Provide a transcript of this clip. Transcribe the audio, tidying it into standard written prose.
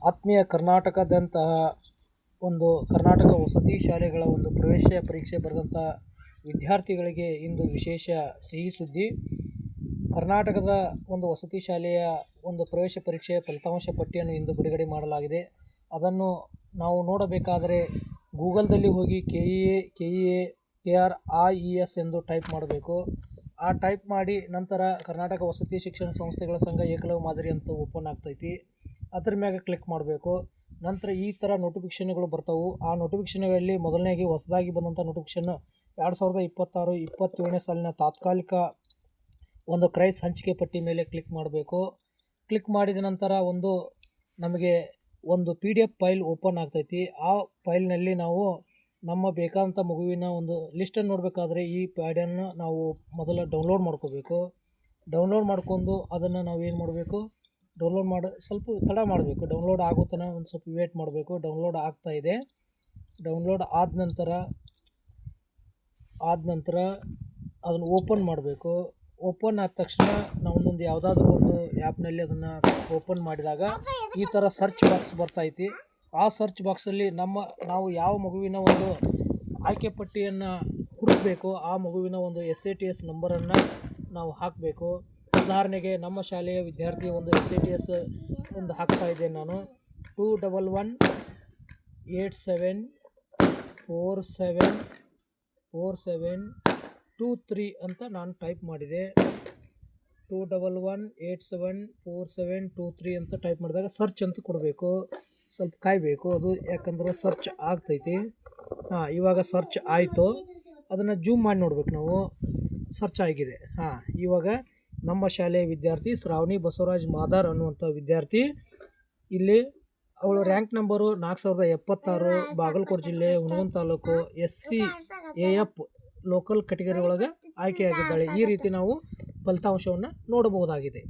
ಆತ್ಮೀಯ ಕರ್ನಾಟಕದಂತಹ ಒಂದು ಕರ್ನಾಟಕ ವಸತಿ ಶಾಲೆಗಳ ಒಂದು ಪ್ರವೇಶ ಪರೀಕ್ಷೆ ಬರೆದಂಥ ವಿದ್ಯಾರ್ಥಿಗಳಿಗೆ ಇಂದು ವಿಶೇಷ ಸಿಹಿ ಸುದ್ದಿ. ಕರ್ನಾಟಕದ ಒಂದು ವಸತಿ ಶಾಲೆಯ ಒಂದು ಪ್ರವೇಶ ಪರೀಕ್ಷೆಯ ಫಲಿತಾಂಶ ಪಟ್ಟಿಯನ್ನು ಇಂದು ಬಿಡುಗಡೆ ಮಾಡಲಾಗಿದೆ. ಅದನ್ನು ನಾವು ನೋಡಬೇಕಾದರೆ ಗೂಗಲ್ದಲ್ಲಿ ಹೋಗಿ KEARIES ಎಂದು ಟೈಪ್ ಮಾಡಬೇಕು. ಆ ಟೈಪ್ ಮಾಡಿ ನಂತರ ಕರ್ನಾಟಕ ವಸತಿ ಶಿಕ್ಷಣ ಸಂಸ್ಥೆಗಳ ಸಂಘ ಏಕಲವ್ಯ ಮಾದರಿ ಅಂತ ಓಪನ್ ಆಗ್ತೈತಿ. ಅದ್ರ ಮ್ಯಾಗ ಕ್ಲಿಕ್ ಮಾಡಬೇಕು. ನಂತರ ಈ ಥರ ನೋಟಿಫಿಕೇಷನ್ಗಳು ಬರ್ತಾವೆ. ಆ ನೋಟಿಫಿಕೇಷನ್ಗಳಲ್ಲಿ ಮೊದಲನೇಗೆ ಹೊಸದಾಗಿ ಬಂದಂಥ ನೋಟಿಫಿಕೇಷನ್ 2026-27ನೇ ಸಾಲಿನ ತಾತ್ಕಾಲಿಕ ಒಂದು ಕ್ರೈಸ್ ಹಂಚಿಕೆ ಪಟ್ಟಿ ಮೇಲೆ ಕ್ಲಿಕ್ ಮಾಡಬೇಕು. ಕ್ಲಿಕ್ ಮಾಡಿದ ನಂತರ ನಮಗೆ ಒಂದು PDF ಫೈಲ್ ಓಪನ್ ಆಗ್ತೈತಿ. ಆ ಫೈಲ್ನಲ್ಲಿ ನಾವು ನಮ್ಮ ಬೇಕಾದಂಥ ಮಗುವಿನ ಒಂದು ಲಿಸ್ಟನ್ನು ನೋಡಬೇಕಾದ್ರೆ ಈ ಪ್ಯಾಡನ್ನು ನಾವು ಮೊದಲು ಡೌನ್ಲೋಡ್ ಮಾಡ್ಕೋಬೇಕು. ಡೌನ್ಲೋಡ್ ಮಾಡ್ಕೊಂಡು ಅದನ್ನು ನಾವೇನು ಮಾಡಬೇಕು, ಸ್ವಲ್ಪ ತಡ ಮಾಡಬೇಕು. ಡೌನ್ಲೋಡ್ ಆಗೋ ತನಕ ಒಂದು ಸ್ವಲ್ಪ ವೇಟ್ ಮಾಡಬೇಕು. ಡೌನ್ಲೋಡ್ ಆಗ್ತಾಯಿದೆ. ಡೌನ್ಲೋಡ್ ಆದ ನಂತರ ಅದನ್ನು ಓಪನ್ ಮಾಡಬೇಕು. ಓಪನ್ ಆದ ತಕ್ಷಣ ನಾವು ಯಾವುದಾದ್ರೂ ಒಂದು ಆ್ಯಪ್ನಲ್ಲಿ ಅದನ್ನು ಓಪನ್ ಮಾಡಿದಾಗ ಈ ಥರ ಸರ್ಚ್ ಬಾಕ್ಸ್ ಬರ್ತೈತಿ. ಆ ಸರ್ಚ್ ಬಾಕ್ಸಲ್ಲಿ ನಾವು ಯಾವ ಮಗುವಿನ ಒಂದು ಆಯ್ಕೆ ಪಟ್ಟಿಯನ್ನು ಹುಡುಕಬೇಕು, ಆ ಮಗುವಿನ ಒಂದು SATS ನಂಬರನ್ನು ನಾವು ಹಾಕಬೇಕು. ಉದಾಹರಣೆಗೆ ನಮ್ಮ ಶಾಲೆಯ ವಿದ್ಯಾರ್ಥಿ ಒಂದು SATS ಒಂದು ಹಾಕ್ತಾ ಇದ್ದೇನೆ ನಾನು. 21187474723 ಅಂತ ನಾನು ಟೈಪ್ ಮಾಡಿದೆ. 211874723 ಅಂತ ಟೈಪ್ ಮಾಡಿದಾಗ ಸರ್ಚ್ ಅಂತ ಕೊಡಬೇಕು. ಸ್ವಲ್ಪ ಕಾಯಬೇಕು, ಅದು ಯಾಕಂದ್ರೆ ಸರ್ಚ್ ಆಗ್ತೈತಿ. ಇವಾಗ ಸರ್ಚ್ ಆಯಿತು. ಅದನ್ನು ಜೂಮ್ ಮಾಡಿ ನೋಡ್ಬೇಕು ನಾವು. ಸರ್ಚ್ ಆಗಿದೆ. ಇವಾಗ ನಮ್ಮ ಶಾಲೆಯ ವಿದ್ಯಾರ್ಥಿ ಶ್ರಾವಣಿ ಬಸವರಾಜ್ ಮಾದಾರ್ ಅನ್ನುವಂಥ ವಿದ್ಯಾರ್ಥಿ, ಇಲ್ಲಿ ಅವಳು ರ್ಯಾಂಕ್ ನಂಬರು 4076, ಬಾಗಲಕೋಟೆ ಜಿಲ್ಲೆ, Hungund taluk, SCAF local category ಒಳಗೆ ಆಯ್ಕೆಯಾಗಿದ್ದಾಳೆ. ಈ ರೀತಿ ನಾವು ಫಲಿತಾಂಶವನ್ನು ನೋಡಬಹುದಾಗಿದೆ.